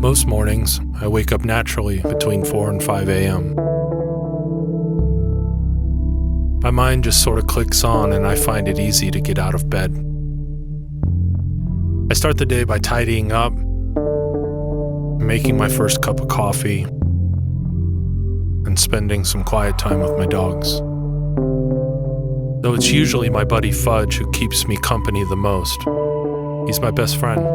Most mornings, I wake up naturally between 4 and 5 a.m. My mind just sort of clicks on and I find it easy to get out of bed. I start the day by tidying up, making my first cup of coffee, and spending some quiet time with my dogs. Though it's usually my buddy Fudge who keeps me company the most. He's my best friend.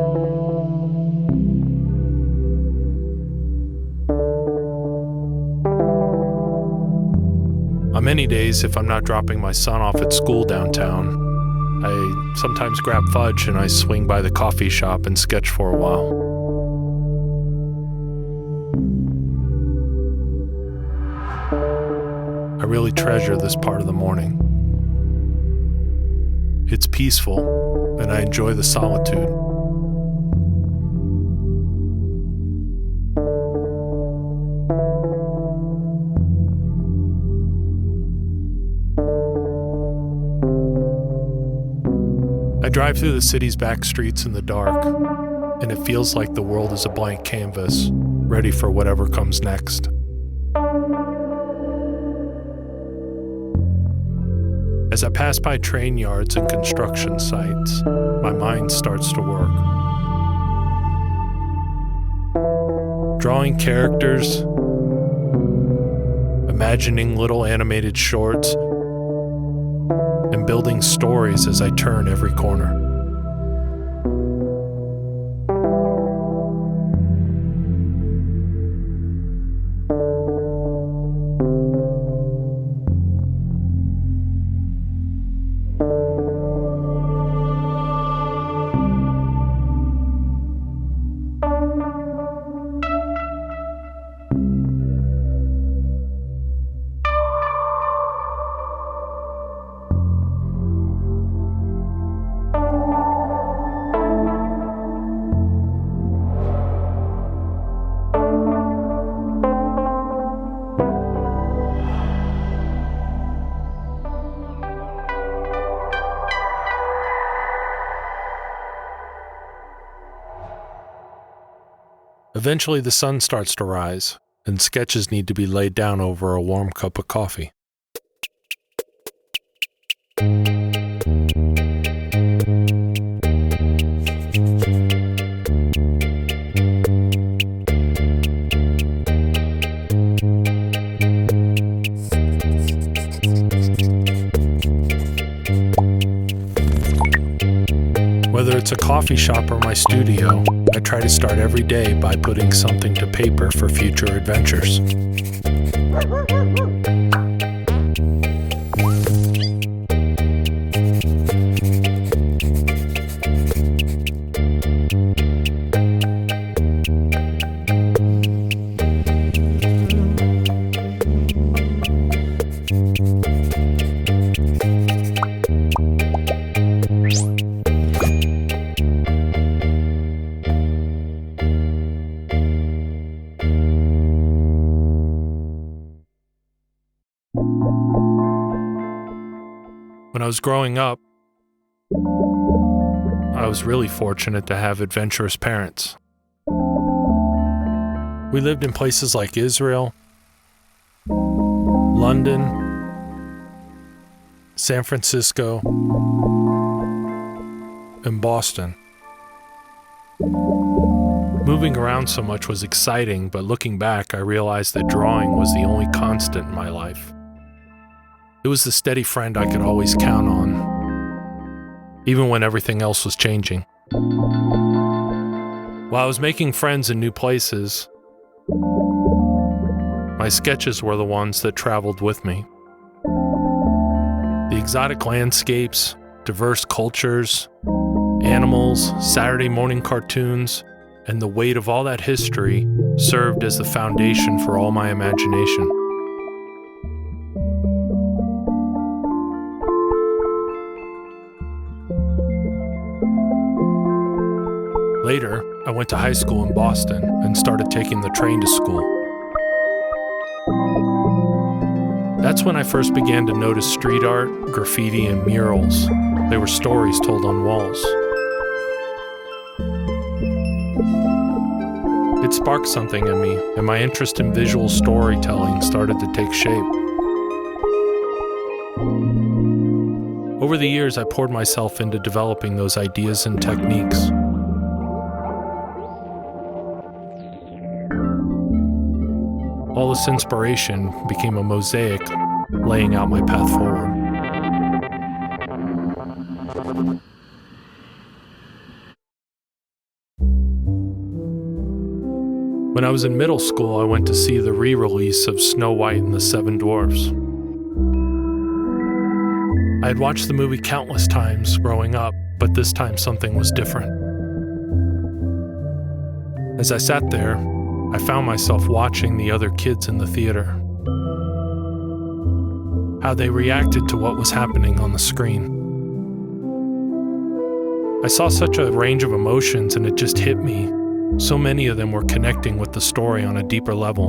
On many days, if I'm not dropping my son off at school downtown, I sometimes grab Fudge and I swing by the coffee shop and sketch for a while. I really treasure this part of the morning. It's peaceful, and I enjoy the solitude. I drive through the city's back streets in the dark, and it feels like the world is a blank canvas, ready for whatever comes next. As I pass by train yards and construction sites, my mind starts to work. Drawing characters, imagining little animated shorts, and building stories as I turn every corner. Eventually the sun starts to rise, and sketches need to be laid down over a warm cup of coffee. Whether it's a coffee shop or my studio, I try to start every day by putting something to paper for future adventures. When I was growing up, I was really fortunate to have adventurous parents. We lived in places like Israel, London, San Francisco, and Boston. Moving around so much was exciting, but looking back, I realized that drawing was the only constant in my life. It was the steady friend I could always count on, even when everything else was changing. While I was making friends in new places, my sketches were the ones that traveled with me. The exotic landscapes, diverse cultures, animals, Saturday morning cartoons, and the weight of all that history served as the foundation for all my imagination. Later, I went to high school in Boston and started taking the train to school. That's when I first began to notice street art, graffiti, and murals. They were stories told on walls. It sparked something in me, and my interest in visual storytelling started to take shape. Over the years, I poured myself into developing those ideas and techniques. All this inspiration became a mosaic, laying out my path forward. When I was in middle school, I went to see the re-release of Snow White and the Seven Dwarfs. I had watched the movie countless times growing up, but this time something was different. As I sat there, I found myself watching the other kids in the theater, how they reacted to what was happening on the screen. I saw such a range of emotions, and it just hit me. So many of them were connecting with the story on a deeper level.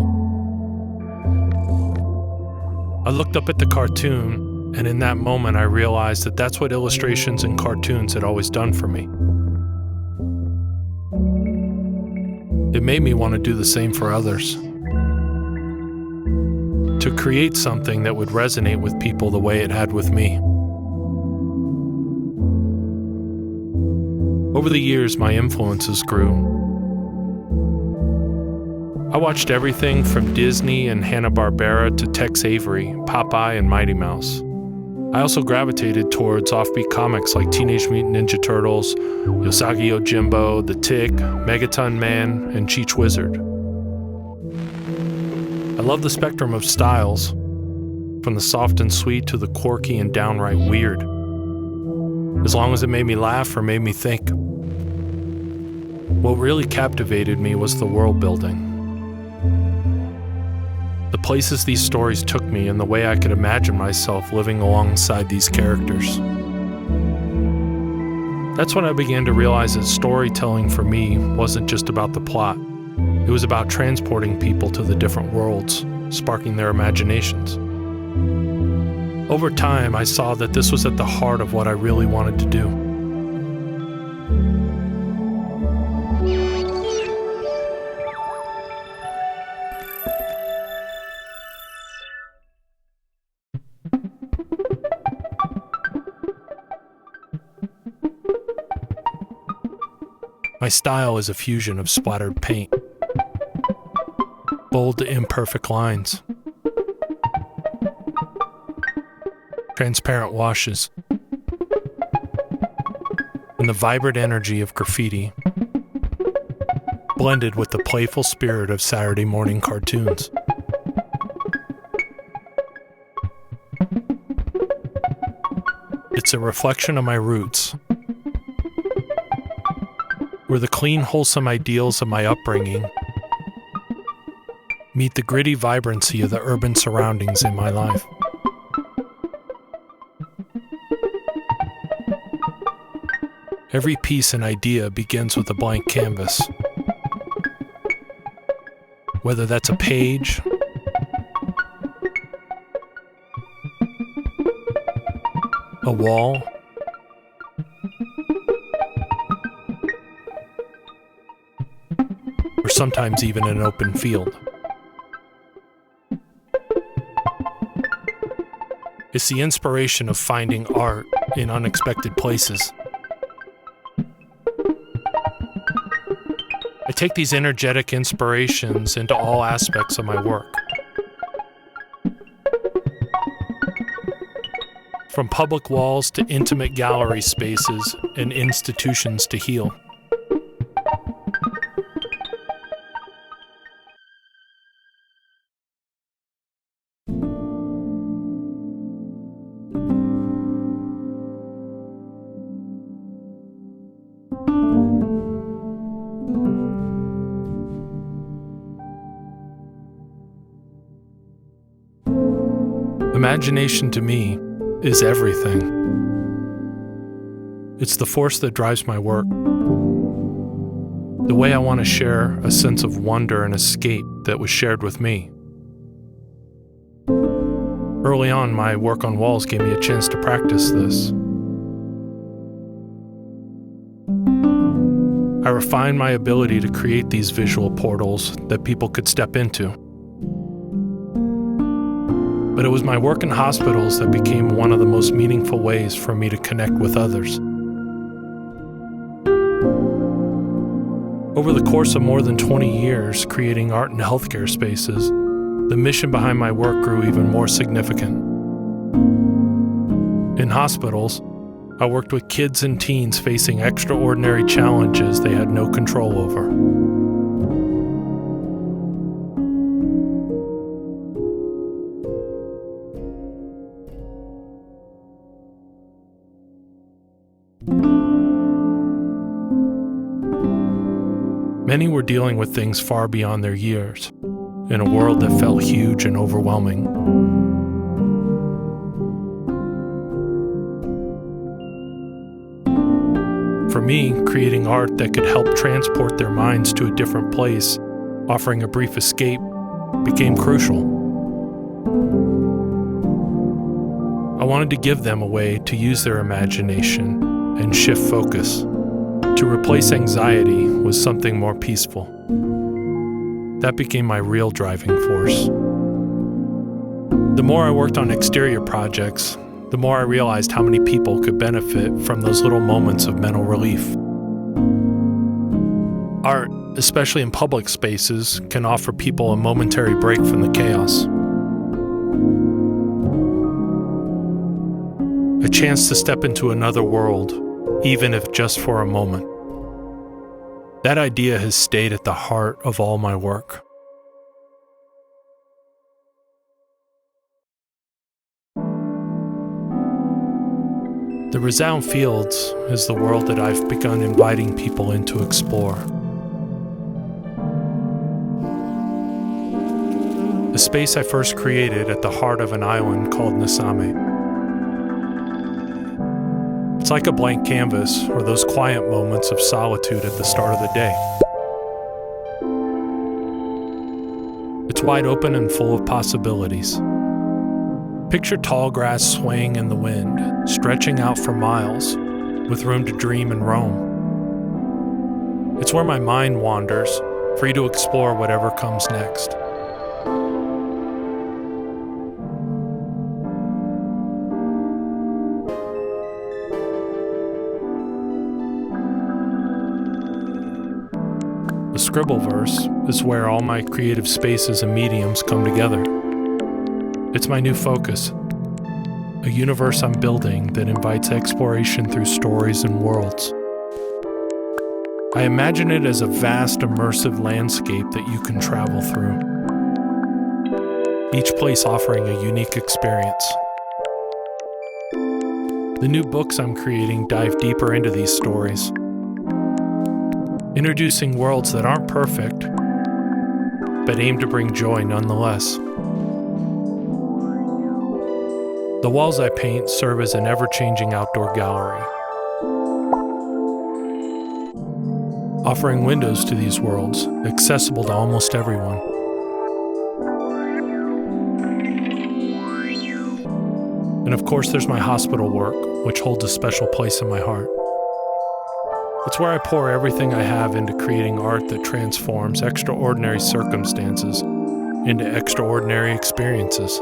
I looked up at the cartoon, and in that moment I realized that that's what illustrations and cartoons had always done for me. It made me want to do the same for others. To create something that would resonate with people the way it had with me. Over the years, my influences grew. I watched everything from Disney and Hanna-Barbera to Tex Avery, Popeye, and Mighty Mouse. I also gravitated towards offbeat comics like Teenage Mutant Ninja Turtles, Usagi Yojimbo, The Tick, Megaton Man, and Cheech Wizard. I love the spectrum of styles, from the soft and sweet to the quirky and downright weird, as long as it made me laugh or made me think. What really captivated me was the world building. The places these stories took me and the way I could imagine myself living alongside these characters. That's when I began to realize that storytelling for me wasn't just about the plot. It was about transporting people to the different worlds, sparking their imaginations. Over time, I saw that this was at the heart of what I really wanted to do. My style is a fusion of splattered paint, bold, imperfect lines, transparent washes, and the vibrant energy of graffiti, blended with the playful spirit of Saturday morning cartoons. It's a reflection of my roots, where the clean, wholesome ideals of my upbringing meet the gritty vibrancy of the urban surroundings in my life. Every piece and idea begins with a blank canvas. Whether that's a page, a wall, or sometimes even an open field. It's the inspiration of finding art in unexpected places. I take these energetic inspirations into all aspects of my work. From public walls to intimate gallery spaces and institutions to heal. Imagination to me is everything. It's the force that drives my work. The way I want to share a sense of wonder and escape that was shared with me. Early on, my work on walls gave me a chance to practice this. I refined my ability to create these visual portals that people could step into. But it was my work in hospitals that became one of the most meaningful ways for me to connect with others. Over the course of more than 20 years creating art in healthcare spaces, the mission behind my work grew even more significant. In hospitals, I worked with kids and teens facing extraordinary challenges they had no control over. Many were dealing with things far beyond their years, in a world that felt huge and overwhelming. For me, creating art that could help transport their minds to a different place, offering a brief escape, became crucial. I wanted to give them a way to use their imagination and shift focus, to replace anxiety with something more peaceful. That became my real driving force. The more I worked on exterior projects, the more I realized how many people could benefit from those little moments of mental relief. Art, especially in public spaces, can offer people a momentary break from the chaos. A chance to step into another world, even if just for a moment. That idea has stayed at the heart of all my work. The Resound Fields is the world that I've begun inviting people in to explore. A space I first created at the heart of an island called Nasame. It's like a blank canvas or those quiet moments of solitude at the start of the day. It's wide open and full of possibilities. Picture tall grass swaying in the wind, stretching out for miles, with room to dream and roam. It's where my mind wanders, free to explore whatever comes next. The ScribbleVerse is where all my creative spaces and mediums come together. It's my new focus, a universe I'm building that invites exploration through stories and worlds. I imagine it as a vast, immersive landscape that you can travel through, each place offering a unique experience. The new books I'm creating dive deeper into these stories, introducing worlds that aren't perfect, but aim to bring joy nonetheless. The walls I paint serve as an ever-changing outdoor gallery, offering windows to these worlds, accessible to almost everyone. And of course, there's my hospital work, which holds a special place in my heart. It's where I pour everything I have into creating art that transforms extraordinary circumstances into extraordinary experiences.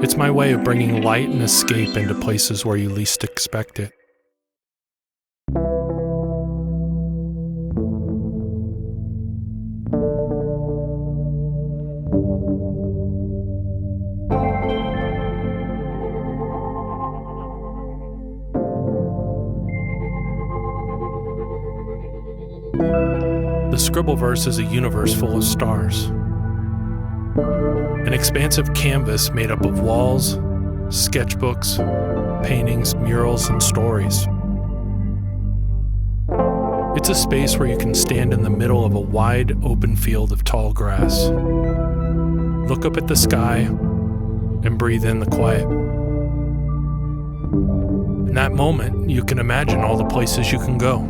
It's my way of bringing light and escape into places where you least expect it. The ScribbleVerse is a universe full of stars. An expansive canvas made up of walls, sketchbooks, paintings, murals, and stories. It's a space where you can stand in the middle of a wide, open field of tall grass. Look up at the sky and breathe in the quiet. In that moment, you can imagine all the places you can go.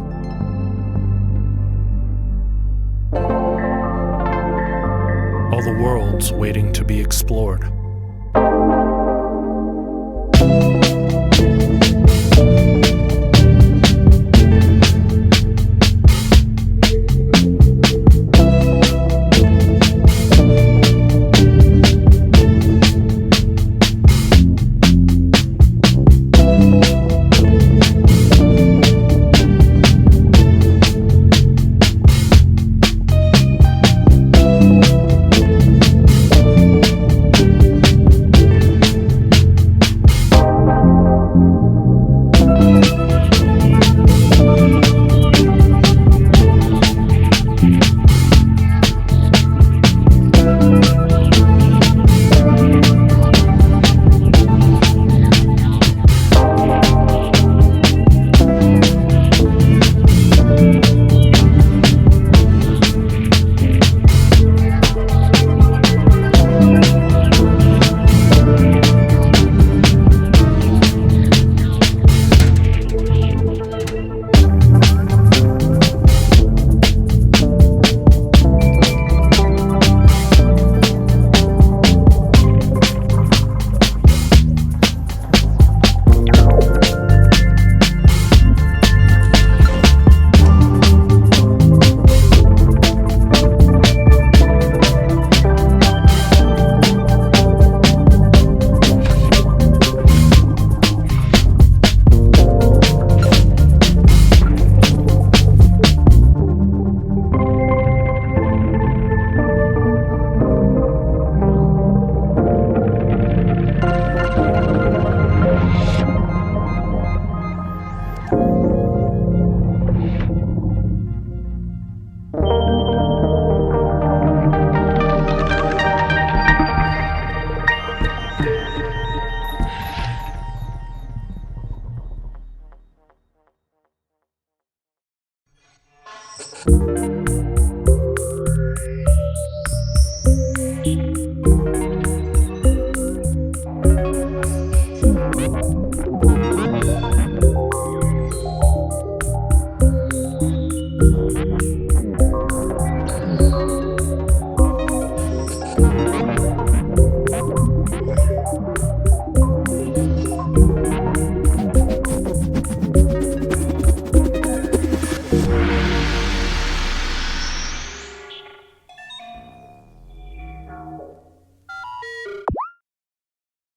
All the worlds waiting to be explored.